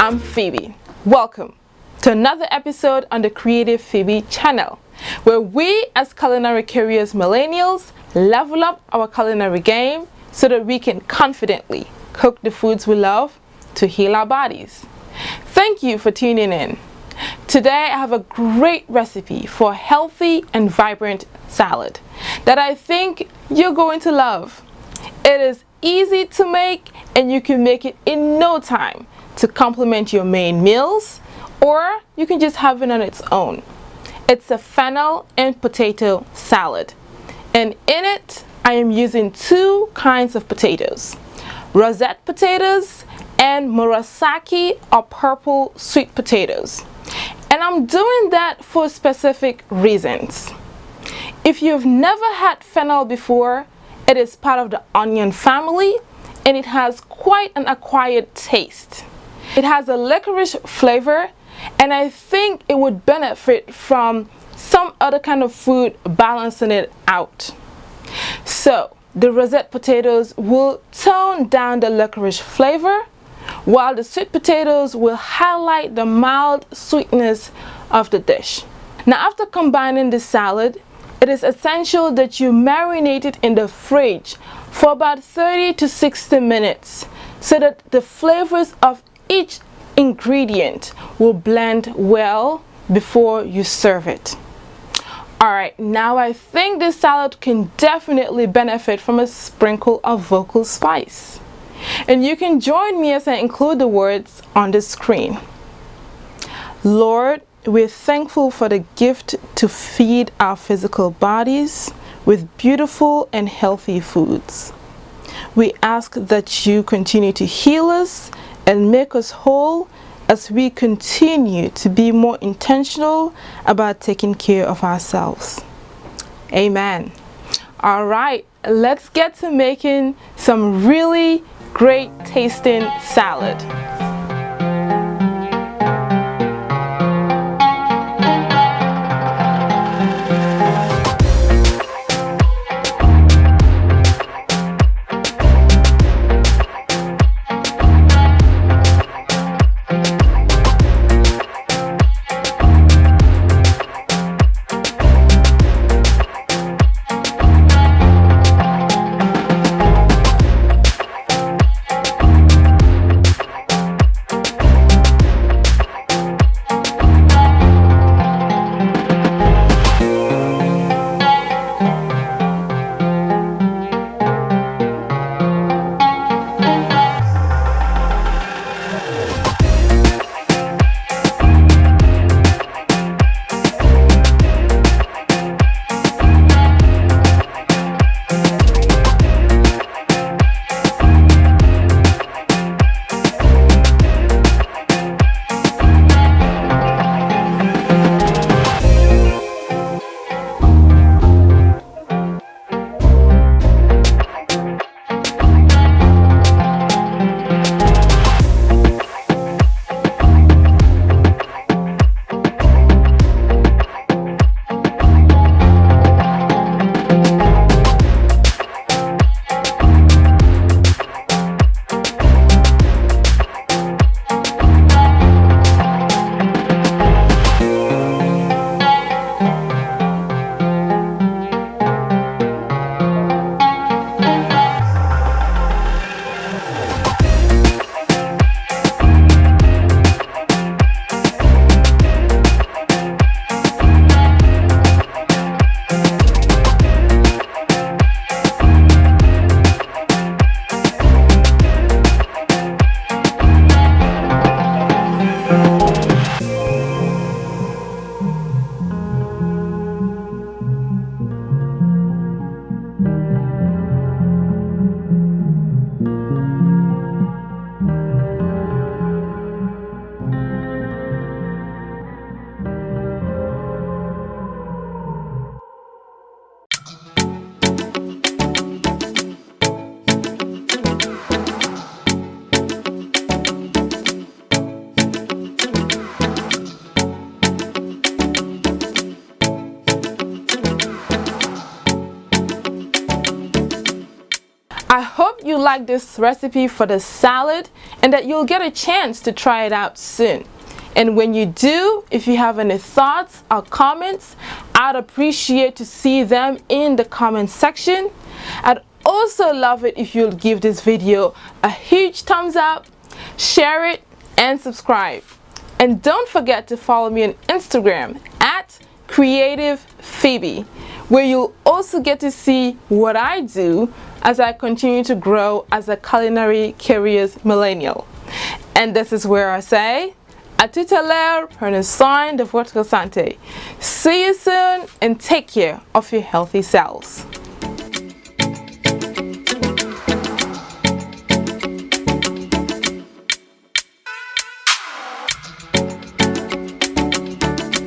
I'm Phoebe. Welcome to another episode on the Creative Phoebe channel, where we as culinary curious millennials level up our culinary game so that we can confidently cook the foods we love to heal our bodies. Thank you for tuning in. Today I have a great recipe for a healthy and vibrant salad that I think you're going to love. It is easy to make and you can make it in no time to complement your main meals, or you can just have it on its own. It's a fennel and potato salad, and in it I am using two kinds of potatoes: Russet potatoes and Murasaki or purple sweet potatoes. And I'm doing that for specific reasons. If you've never had fennel before, it is part of the onion family and it has quite an acquired taste. It has a licorice flavor, and I think it would benefit from some other kind of food balancing it out. So the Russet potatoes will tone down the licorice flavor, while the sweet potatoes will highlight the mild sweetness of the dish. Now, after combining the salad, it is essential that you marinate it in the fridge for about 30 to 60 minutes so that the flavors of each ingredient will blend well before you serve it. Alright, now I think this salad can definitely benefit from a sprinkle of vocal spice. And you can join me as I include the words on the screen. Lord, we're thankful for the gift to feed our physical bodies with beautiful and healthy foods. We ask that you continue to heal us and make us whole as we continue to be more intentional about taking care of ourselves. Amen. All right, let's get to making some really great tasting salad. I hope you like this recipe for the salad and that you'll get a chance to try it out soon. And when you do, if you have any thoughts or comments, I'd appreciate to see them in the comment section. I'd also love it if you'll give this video a huge thumbs up, share it, and subscribe. And don't forget to follow me on Instagram at Creative Phebe, where you'll also get to see what I do as I continue to grow as a culinary curious millennial. And this is where I say, à tout à l'heure, prenez soin de votre santé. See you soon and take care of your healthy selves.